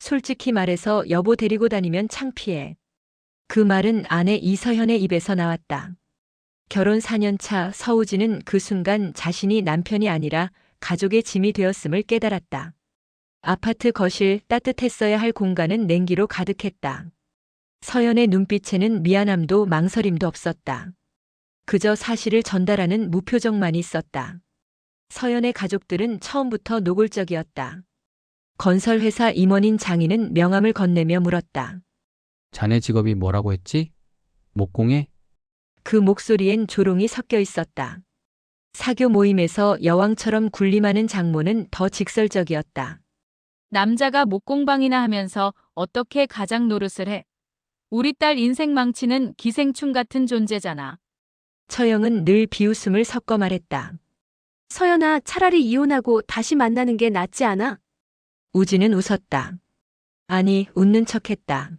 솔직히 말해서 여보 데리고 다니면 창피해. 그 말은 아내 이서현의 입에서 나왔다. 결혼 4년 차 서우진은 그 순간 자신이 남편이 아니라 가족의 짐이 되었음을 깨달았다. 아파트 거실 따뜻했어야 할 공간은 냉기로 가득했다. 서연의 눈빛에는 미안함도 망설임도 없었다. 그저 사실을 전달하는 무표정만 있었다. 서연의 가족들은 처음부터 노골적이었다. 건설회사 임원인 장인은 명함을 건네며 물었다. 자네 직업이 뭐라고 했지? 목공해? 그 목소리엔 조롱이 섞여 있었다. 사교 모임에서 여왕처럼 군림하는 장모는 더 직설적이었다. 남자가 목공방이나 하면서 어떻게 가장 노릇을 해? 우리 딸 인생 망치는 기생충 같은 존재잖아. 처영은 늘 비웃음을 섞어 말했다. 서연아, 차라리 이혼하고 다시 만나는 게 낫지 않아? 우진은 웃었다. 아니, 웃는 척했다.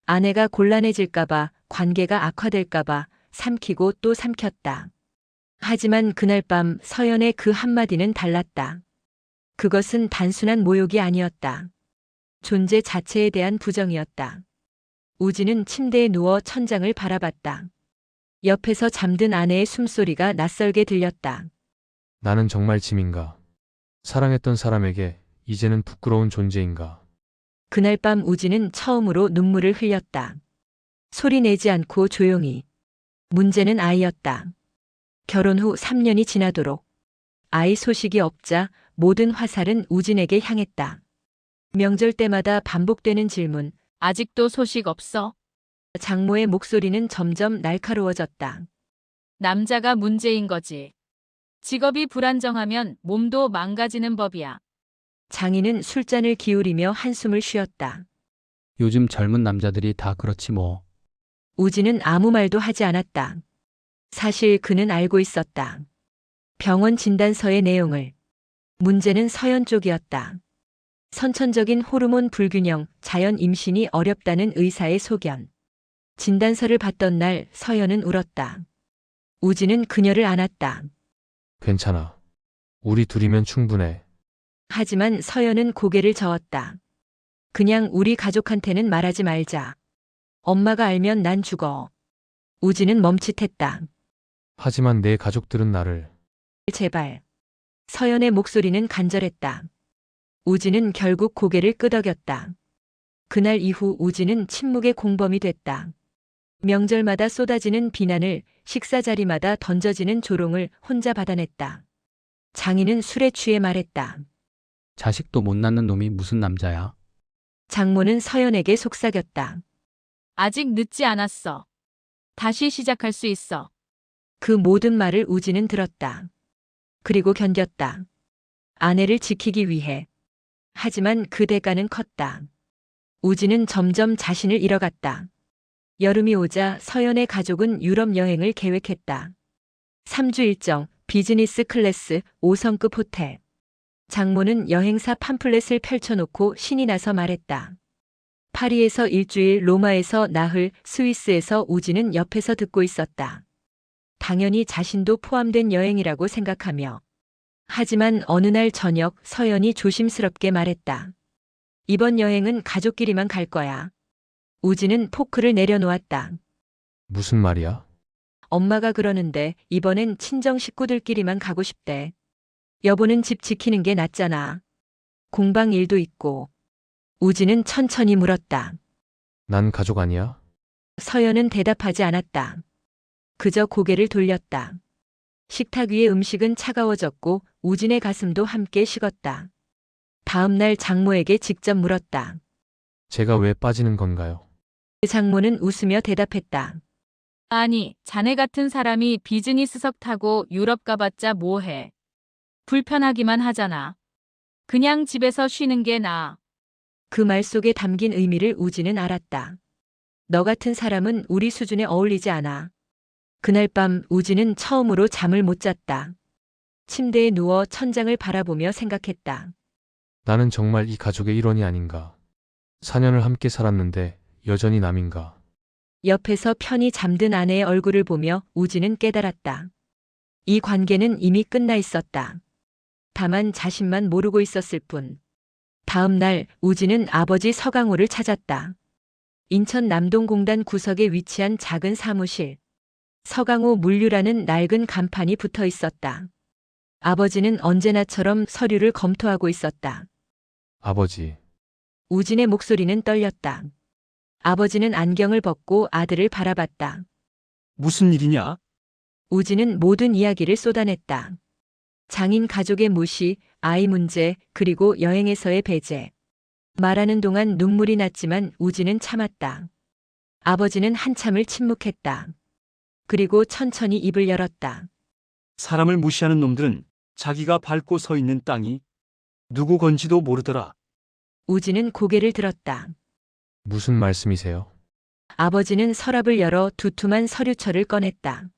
아내가 곤란해질까봐, 관계가 악화될까봐 삼키고 또 삼켰다. 하지만 그날 밤 서연의 그 한마디는 달랐다. 그것은 단순한 모욕이 아니었다. 존재 자체에 대한 부정이었다. 우진은 침대에 누워 천장을 바라봤다. 옆에서 잠든 아내의 숨소리가 낯설게 들렸다. 나는 정말 짐인가? 사랑했던 사람에게 이제는 부끄러운 존재인가? 그날 밤 우진은 처음으로 눈물을 흘렸다. 소리 내지 않고 조용히. 문제는 아이였다. 결혼 후 3년이 지나도록 아이 소식이 없자 모든 화살은 우진에게 향했다. 명절 때마다 반복되는 질문. 아직도 소식 없어? 장모의 목소리는 점점 날카로워졌다. 남자가 문제인 거지. 직업이 불안정하면 몸도 망가지는 법이야. 장인은 술잔을 기울이며 한숨을 쉬었다. 요즘 젊은 남자들이 다 그렇지 뭐. 우진은 아무 말도 하지 않았다. 사실 그는 알고 있었다. 병원 진단서의 내용을. 문제는 서연 쪽이었다. 선천적인 호르몬 불균형, 자연 임신이 어렵다는 의사의 소견. 진단서를 받던 날 서연은 울었다. 우진은 그녀를 안았다. 괜찮아. 우리 둘이면 충분해. 하지만 서연은 고개를 저었다. 그냥 우리 가족한테는 말하지 말자. 엄마가 알면 난 죽어. 우진은 멈칫했다. 하지만 내 가족들은 나를. 제발. 서연의 목소리는 간절했다. 우진은 결국 고개를 끄덕였다. 그날 이후 우진은 침묵의 공범이 됐다. 명절마다 쏟아지는 비난을, 식사 자리마다 던져지는 조롱을 혼자 받아냈다. 장인은 술에 취해 말했다. 자식도 못 낳는 놈이 무슨 남자야? 장모는 서연에게 속삭였다. 아직 늦지 않았어. 다시 시작할 수 있어. 그 모든 말을 우진은 들었다. 그리고 견뎠다. 아내를 지키기 위해. 하지만 그 대가는 컸다. 우진은 점점 자신을 잃어갔다. 여름이 오자 서연의 가족은 유럽 여행을 계획했다. 3주 일정, 비즈니스 클래스, 5성급 호텔. 장모는 여행사 팜플렛을 펼쳐놓고 신이 나서 말했다. 파리에서 일주일, 로마에서 나흘, 스위스에서 우진은 옆에서 듣고 있었다. 당연히 자신도 포함된 여행이라고 생각하며. 하지만 어느 날 저녁 서연이 조심스럽게 말했다. 이번 여행은 가족끼리만 갈 거야. 우진은 포크를 내려놓았다. 무슨 말이야? 엄마가 그러는데 이번엔 친정 식구들끼리만 가고 싶대. 여보는 집 지키는 게 낫잖아. 공방 일도 있고. 우진은 천천히 물었다. 난 가족 아니야? 서연은 대답하지 않았다. 그저 고개를 돌렸다. 식탁 위의 음식은 차가워졌고 우진의 가슴도 함께 식었다. 다음 날 장모에게 직접 물었다. 제가 왜 빠지는 건가요? 장모는 웃으며 대답했다. 아니, 자네 같은 사람이 비즈니스석 타고 유럽 가봤자 뭐해. 불편하기만 하잖아. 그냥 집에서 쉬는 게 나아. 그 말 속에 담긴 의미를 우진은 알았다. 너 같은 사람은 우리 수준에 어울리지 않아. 그날 밤 우진은 처음으로 잠을 못 잤다. 침대에 누워 천장을 바라보며 생각했다. 나는 정말 이 가족의 일원이 아닌가? 4년을 함께 살았는데 여전히 남인가? 옆에서 편히 잠든 아내의 얼굴을 보며 우진은 깨달았다. 이 관계는 이미 끝나 있었다. 다만 자신만 모르고 있었을 뿐. 다음 날 우진은 아버지 서강호를 찾았다. 인천 남동공단 구석에 위치한 작은 사무실. 서강호 물류라는 낡은 간판이 붙어 있었다. 아버지는 언제나처럼 서류를 검토하고 있었다. 아버지, 우진의 목소리는 떨렸다. 아버지는 안경을 벗고 아들을 바라봤다. 무슨 일이냐? 우진은 모든 이야기를 쏟아냈다. 장인 가족의 무시, 아이 문제, 그리고 여행에서의 배제. 말하는 동안 눈물이 났지만 우진은 참았다. 아버지는 한참을 침묵했다. 그리고 천천히 입을 열었다. 사람을 무시하는 놈들은 자기가 밟고 서 있는 땅이 누구 건지도 모르더라. 우진은 고개를 들었다. 무슨 말씀이세요? 아버지는 서랍을 열어 두툼한 서류철을 꺼냈다.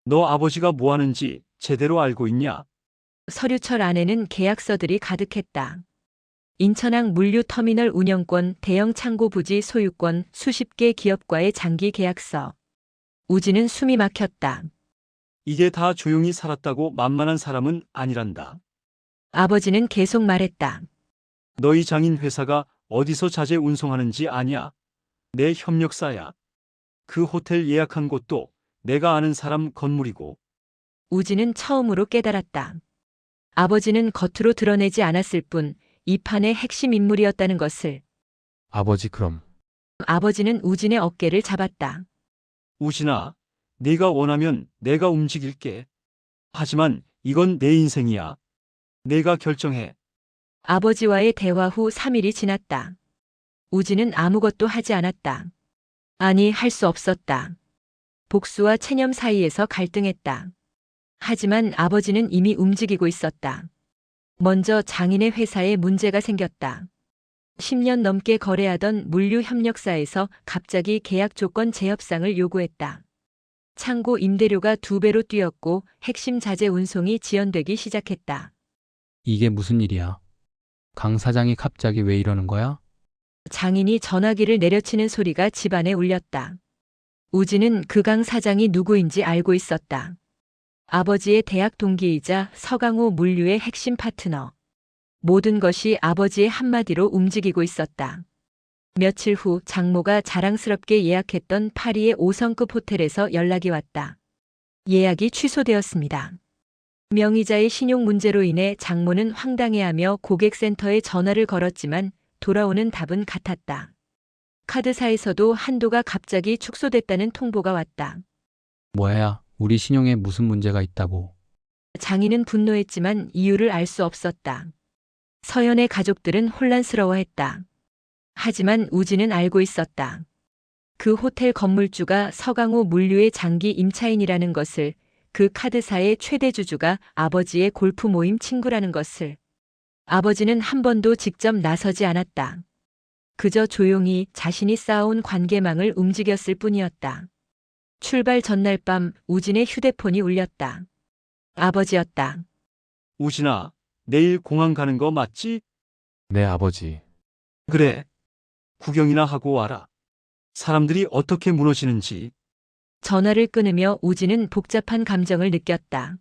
너 아버지가 뭐 하는지 제대로 알고 있냐? 서류철 안에는 계약서들이 가득했다. 인천항 물류터미널 운영권, 대형 창고 부지 소유권, 수십 개 기업과의 장기 계약서. 우진은 숨이 막혔다. 이게 다 조용히 살았다고 만만한 사람은 아니란다. 아버지는 계속 말했다. 너희 장인 회사가 어디서 자재 운송하는지 아냐? 내 협력사야. 그 호텔 예약한 곳도 내가 아는 사람 건물이고. 우진은 처음으로 깨달았다. 아버지는 겉으로 드러내지 않았을 뿐 이 판의 핵심 인물이었다는 것을. 아버지, 그럼 아버지는 우진의 어깨를 잡았다. 우진아, 네가 원하면 내가 움직일게. 하지만 이건 내 인생이야. 내가 결정해. 아버지와의 대화 후 3일이 지났다. 우진은 아무것도 하지 않았다. 아니, 할 수 없었다. 복수와 체념 사이에서 갈등했다. 하지만 아버지는 이미 움직이고 있었다. 먼저 장인의 회사에 문제가 생겼다. 10년 넘게 거래하던 물류협력사에서 갑자기 계약 조건 재협상을 요구했다. 창고 임대료가 2배로 뛰었고 핵심 자재 운송이 지연되기 시작했다. 이게 무슨 일이야? 강 사장이 갑자기 왜 이러는 거야? 장인이 전화기를 내려치는 소리가 집안에 울렸다. 우진은 그 강 사장이 누구인지 알고 있었다. 아버지의 대학 동기이자 서강호 물류의 핵심 파트너. 모든 것이 아버지의 한마디로 움직이고 있었다. 며칠 후 장모가 자랑스럽게 예약했던 파리의 5성급 호텔에서 연락이 왔다. 예약이 취소되었습니다. 명의자의 신용 문제로 인해 장모는 황당해하며 고객센터에 전화를 걸었지만 돌아오는 답은 같았다. 카드사에서도 한도가 갑자기 축소됐다는 통보가 왔다. 뭐야, 우리 신용에 무슨 문제가 있다고. 장인은 분노했지만 이유를 알 수 없었다. 서연의 가족들은 혼란스러워했다. 하지만 우진은 알고 있었다. 그 호텔 건물주가 서강호 물류의 장기 임차인이라는 것을, 그 카드사의 최대 주주가 아버지의 골프 모임 친구라는 것을. 아버지는 한 번도 직접 나서지 않았다. 그저 조용히 자신이 쌓아온 관계망을 움직였을 뿐이었다. 출발 전날 밤 우진의 휴대폰이 울렸다. 아버지였다. 우진아, 내일 공항 가는 거 맞지? 네, 아버지. 그래. 구경이나 하고 와라. 사람들이 어떻게 무너지는지. 전화를 끊으며 우진은 복잡한 감정을 느꼈다.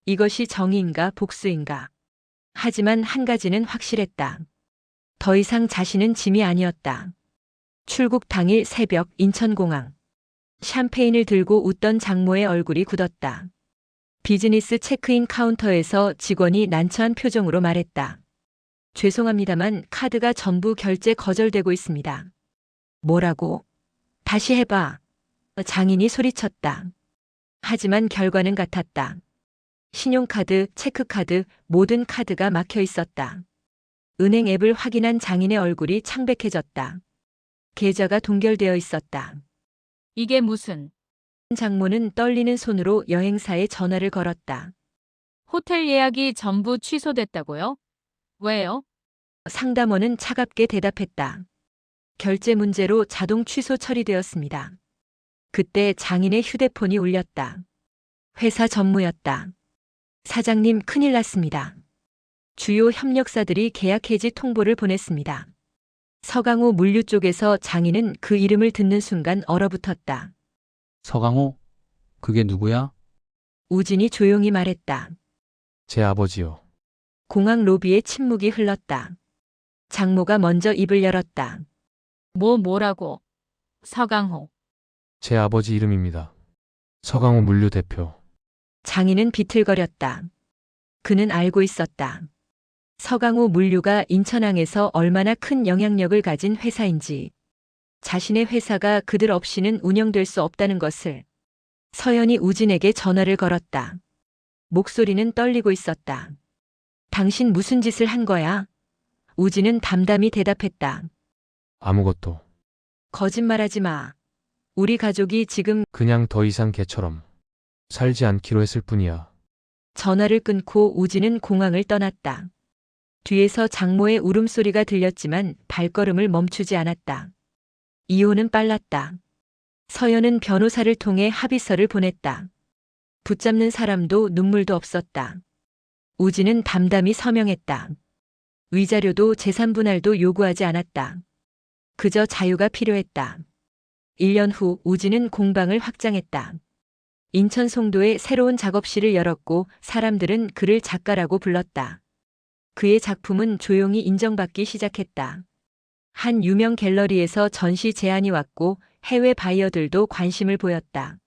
이것이 정의인가 복수인가. 하지만 한 가지는 확실했다. 더 이상 자신은 짐이 아니었다. 출국 당일 새벽 인천공항. 샴페인을 들고 웃던 장모의 얼굴이 굳었다. 비즈니스 체크인 카운터에서 직원이 난처한 표정으로 말했다. 죄송합니다만 카드가 전부 결제 거절되고 있습니다. 뭐라고? 다시 해봐. 장인이 소리쳤다. 하지만 결과는 같았다. 신용카드, 체크카드, 모든 카드가 막혀 있었다. 은행 앱을 확인한 장인의 얼굴이 창백해졌다. 계좌가 동결되어 있었다. 이게 무슨? 장모는 떨리는 손으로 여행사에 전화를 걸었다. 호텔 예약이 전부 취소됐다고요? 왜요? 상담원은 차갑게 대답했다. 결제 문제로 자동 취소 처리되었습니다. 그때 장인의 휴대폰이 울렸다. 회사 전무였다. 사장님, 큰일 났습니다. 주요 협력사들이 계약 해지 통보를 보냈습니다. 서강호 물류 쪽에서 장인은 그 이름을 듣는 순간 얼어붙었다. 서강호? 그게 누구야? 우진이 조용히 말했다. 제 아버지요. 공항 로비에 침묵이 흘렀다. 장모가 먼저 입을 열었다. 뭐라고? 서강호. 제 아버지 이름입니다. 서강호 물류 대표. 장인은 비틀거렸다. 그는 알고 있었다. 서강호 물류가 인천항에서 얼마나 큰 영향력을 가진 회사인지, 자신의 회사가 그들 없이는 운영될 수 없다는 것을. 서연이 우진에게 전화를 걸었다. 목소리는 떨리고 있었다. 당신 무슨 짓을 한 거야? 우진은 담담히 대답했다. 아무것도. 거짓말하지 마. 우리 가족이 지금. 그냥 더 이상 걔처럼 살지 않기로 했을 뿐이야. 전화를 끊고 우진은 공항을 떠났다. 뒤에서 장모의 울음소리가 들렸지만 발걸음을 멈추지 않았다. 이혼은 빨랐다. 서연은 변호사를 통해 합의서를 보냈다. 붙잡는 사람도 눈물도 없었다. 우진은 담담히 서명했다. 위자료도 재산 분할도 요구하지 않았다. 그저 자유가 필요했다. 1년 후 우진은 공방을 확장했다. 인천 송도에 새로운 작업실을 열었고 사람들은 그를 작가라고 불렀다. 그의 작품은 조용히 인정받기 시작했다. 한 유명 갤러리에서 전시 제안이 왔고 해외 바이어들도 관심을 보였다.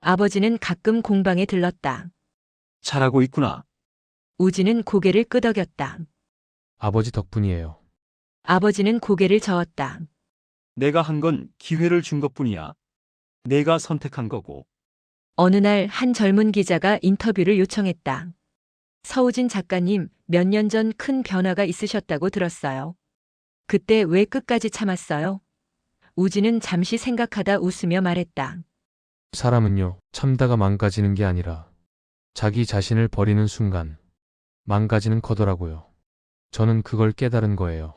아버지는 가끔 공방에 들렀다. 잘하고 있구나. 우진은 고개를 끄덕였다. 아버지 덕분이에요. 아버지는 고개를 저었다. 내가 한 건 기회를 준 것뿐이야. 내가 선택한 거고. 어느 날 한 젊은 기자가 인터뷰를 요청했다. 서우진 작가님, 몇 년 전 큰 변화가 있으셨다고 들었어요. 그때 왜 끝까지 참았어요? 우진은 잠시 생각하다 웃으며 말했다. 사람은요, 참다가 망가지는 게 아니라 자기 자신을 버리는 순간 망가지는 거더라고요. 저는 그걸 깨달은 거예요.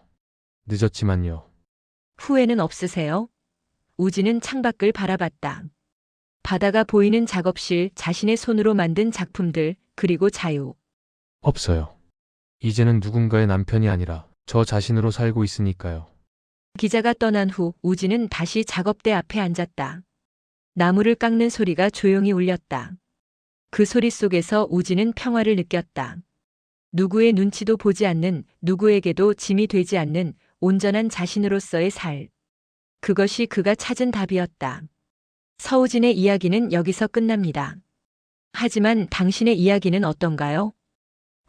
늦었지만요. 후회는 없으세요? 우진은 창밖을 바라봤다. 바다가 보이는 작업실, 자신의 손으로 만든 작품들, 그리고 자유. 없어요. 이제는 누군가의 남편이 아니라 저 자신으로 살고 있으니까요. 기자가 떠난 후 우진은 다시 작업대 앞에 앉았다. 나무를 깎는 소리가 조용히 울렸다. 그 소리 속에서 우진은 평화를 느꼈다. 누구의 눈치도 보지 않는, 누구에게도 짐이 되지 않는 온전한 자신으로서의 살. 그것이 그가 찾은 답이었다. 서우진의 이야기는 여기서 끝납니다. 하지만 당신의 이야기는 어떤가요?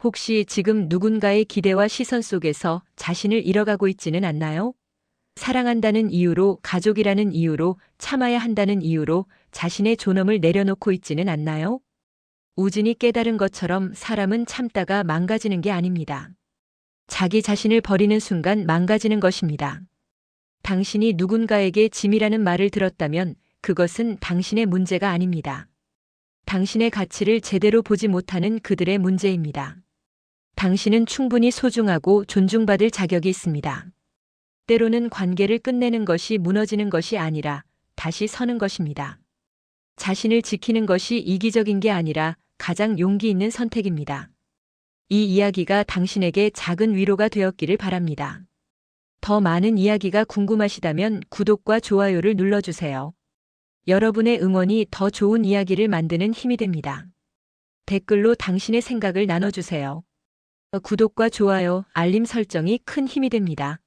혹시 지금 누군가의 기대와 시선 속에서 자신을 잃어가고 있지는 않나요? 사랑한다는 이유로, 가족이라는 이유로, 참아야 한다는 이유로 자신의 존엄을 내려놓고 있지는 않나요? 우진이 깨달은 것처럼 사람은 참다가 망가지는 게 아닙니다. 자기 자신을 버리는 순간 망가지는 것입니다. 당신이 누군가에게 짐이라는 말을 들었다면 그것은 당신의 문제가 아닙니다. 당신의 가치를 제대로 보지 못하는 그들의 문제입니다. 당신은 충분히 소중하고 존중받을 자격이 있습니다. 때로는 관계를 끝내는 것이 무너지는 것이 아니라 다시 서는 것입니다. 자신을 지키는 것이 이기적인 게 아니라 가장 용기 있는 선택입니다. 이 이야기가 당신에게 작은 위로가 되었기를 바랍니다. 더 많은 이야기가 궁금하시다면 구독과 좋아요를 눌러주세요. 여러분의 응원이 더 좋은 이야기를 만드는 힘이 됩니다. 댓글로 당신의 생각을 나눠주세요. 구독과 좋아요, 알림 설정이 큰 힘이 됩니다.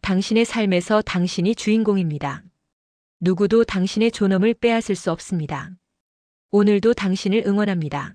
당신의 삶에서 당신이 주인공입니다. 누구도 당신의 존엄을 빼앗을 수 없습니다. 오늘도 당신을 응원합니다.